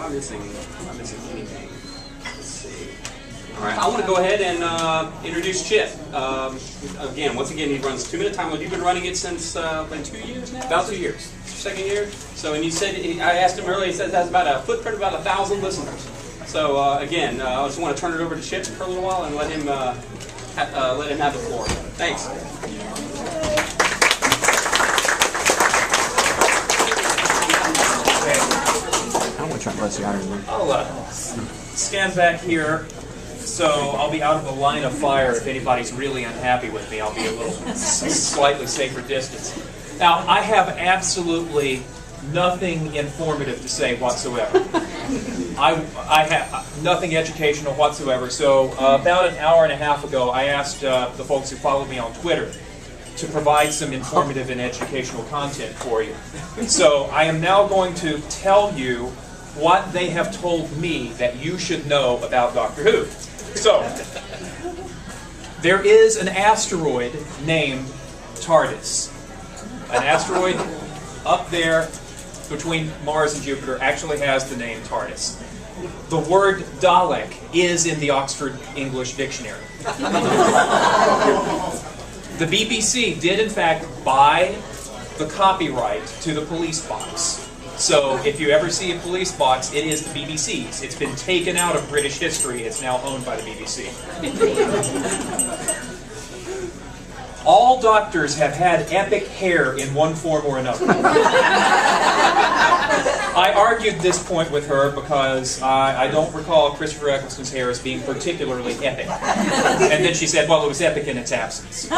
I missing anything? Let's see. All right, I want to go ahead and introduce Chip. Once again, he runs 2 Minute Time. You've been running it since like 2 years now? About 2 years. Second year. So, and you said, I asked him earlier, he says that's about a footprint of about 1,000 listeners. So I just want to turn it over to Chip for a little while and let him have the floor. Thanks. I'll stand back here, so I'll be out of the line of fire if anybody's really unhappy with me. I'll be a little slightly safer distance. Now, I have absolutely nothing informative to say whatsoever. I have nothing educational whatsoever. So about an hour and a half ago, I asked the folks who follow me on Twitter to provide some informative and educational content for you. So I am now going to tell you what they have told me that you should know about Doctor Who. So, there is an asteroid named TARDIS. An asteroid up there between Mars and Jupiter actually has the name TARDIS. The word Dalek is in the Oxford English Dictionary. The BBC did in fact buy the copyright to the police box. So if you ever see a police box, it is the BBC's. It's been taken out of British history. It's now owned by the BBC. All doctors have had epic hair in one form or another. I argued this point with her because I don't recall Christopher Eccleston's hair as being particularly epic. And then she said, well, it was epic in its absence.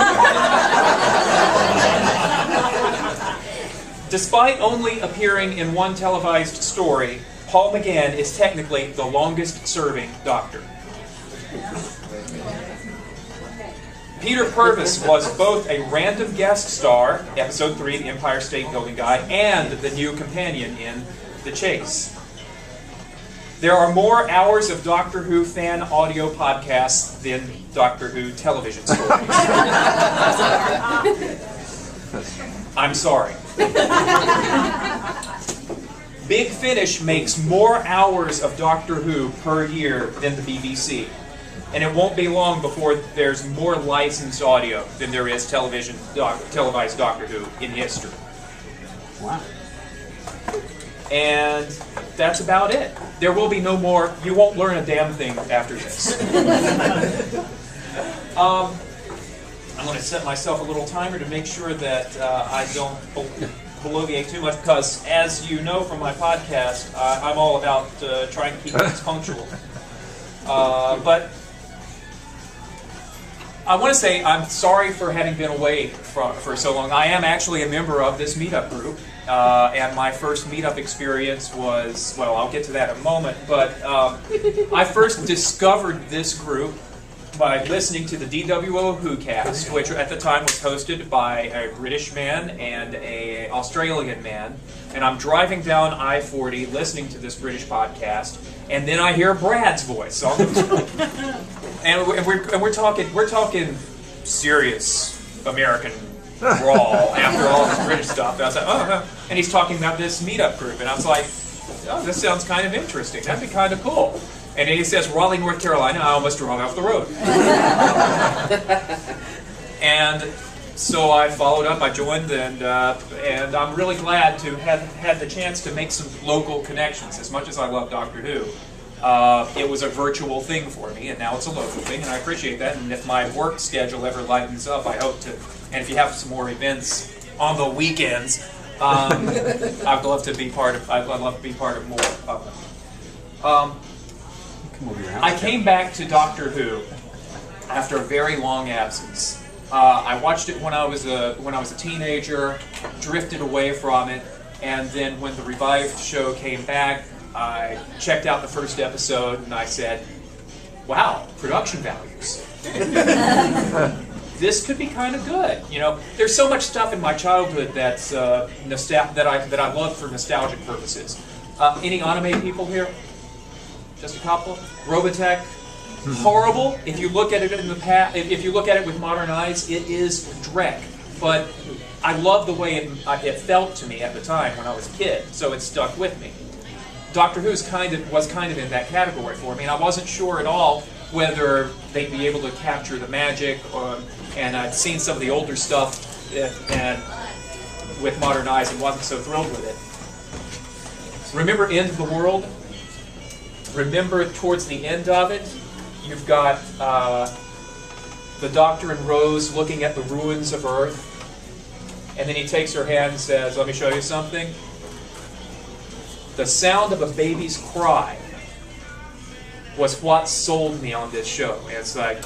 Despite only appearing in one televised story, Paul McGann is technically the longest-serving Doctor. Peter Purvis was both a random guest star, Episode 3, The Empire State Building Guy, and the new companion in The Chase. There are more hours of Doctor Who fan audio podcasts than Doctor Who television stories. I'm sorry. Big Finish makes more hours of Doctor Who per year than the BBC. And it won't be long before there's more licensed audio than there is televised Doctor Who in history. Wow. And that's about it. There will be no more. You won't learn a damn thing after this. I'm going to set myself a little timer to make sure that I don't bloviate too much, because as you know from my podcast, I'm all about trying to keep things punctual. But I want to say I'm sorry for having been away for so long. I am actually a member of this meetup group, and my first meetup experience was, well, I'll get to that in a moment, but I first discovered this group by listening to the DWO WhoCast, which at the time was hosted by a British man and an Australian man. And I'm driving down I-40 listening to this British podcast, and then I hear Brad's voice on the phone. and we're talking serious American drawl after all this British stuff. And I was like, oh, and he's talking about this meetup group, and I was like, oh, this sounds kind of interesting. That'd be kind of cool. And then he says, Raleigh, North Carolina. I almost drove off the road. And so I followed up. I joined, and I'm really glad to have had the chance to make some local connections. As much as I love Doctor Who, it was a virtual thing for me, and now it's a local thing, and I appreciate that. And if my work schedule ever lightens up, I hope to. And if you have some more events on the weekends, I'd love to be part of. I'd love to be part of more of them. I came back to Doctor Who after a very long absence. I watched it when I was a teenager, drifted away from it, and then when the revived show came back, I checked out the first episode and I said, "Wow, production values. This could be kind of good." You know, there's so much stuff in my childhood that's that I love for nostalgic purposes. Any anime people here? Just a couple. Robotech, horrible. If you look at it in the past, if you look at it with modern eyes, it is dreck. But I love the way it felt to me at the time when I was a kid, so it stuck with me. Doctor Who was kind of in that category for me, and I wasn't sure at all whether they'd be able to capture the magic, and I'd seen some of the older stuff and with modern eyes and wasn't so thrilled with it. Remember End of the World? Remember towards the end of it, you've got the Doctor and Rose looking at the ruins of Earth, and then he takes her hand and says, "Let me show you something." The sound of a baby's cry was what sold me on this show. It's like,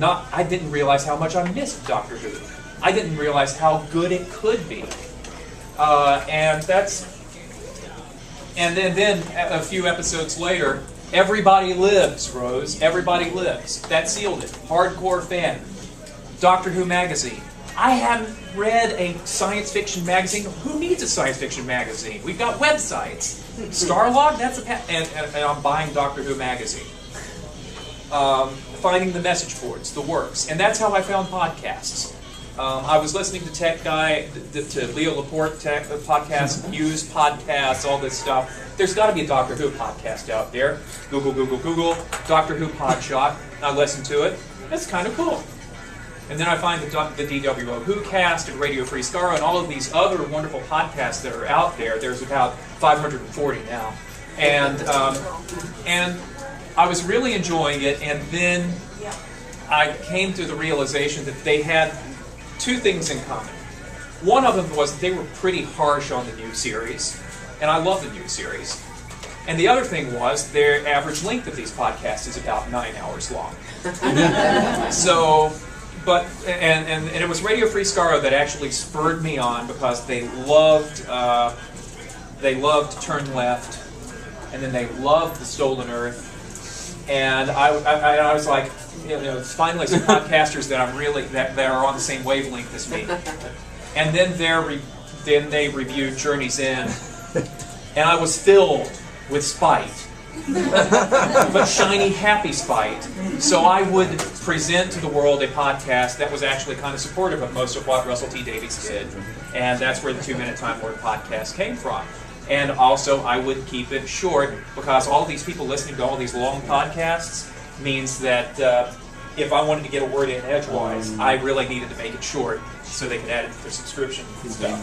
I didn't realize how much I missed Doctor Who. I didn't realize how good it could be. And then a few episodes later, Everybody Lives, Rose. Everybody Lives. That sealed it. Hardcore fan. Doctor Who magazine. I hadn't read a science fiction magazine. Who needs a science fiction magazine? We've got websites. Starlog, that's and I'm buying Doctor Who magazine. Finding the message boards, the works. And that's how I found podcasts. I was listening to Tech Guy, to Leo Laporte tech podcasts, Muse podcasts, all this stuff. There's got to be a Doctor Who podcast out there. Google, Doctor Who Podshot. I listen to it. That's kind of cool. And then I find the DWO Who Cast and Radio Free Skaro and all of these other wonderful podcasts that are out there. There's about 540 now. And I was really enjoying it, and then I came to the realization that they had two things in common. One of them was they were pretty harsh on the new series, and I love the new series. And the other thing was their average length of these podcasts is about 9 hours long. And it was Radio Free Skaro that actually spurred me on, because they loved Turn Left, and then they loved The Stolen Earth. And I was like, finally some podcasters that I'm really that are on the same wavelength as me. And then they reviewed Journey's End, and I was filled with spite, but shiny, happy spite. So I would present to the world a podcast that was actually kind of supportive of most of what Russell T Davies did, and that's where the 2-Minute Time Warp podcast came from. And also, I would keep it short, because all these people listening to all these long podcasts means that if I wanted to get a word in edgewise, I really needed to make it short so they could add it to their subscription and stuff.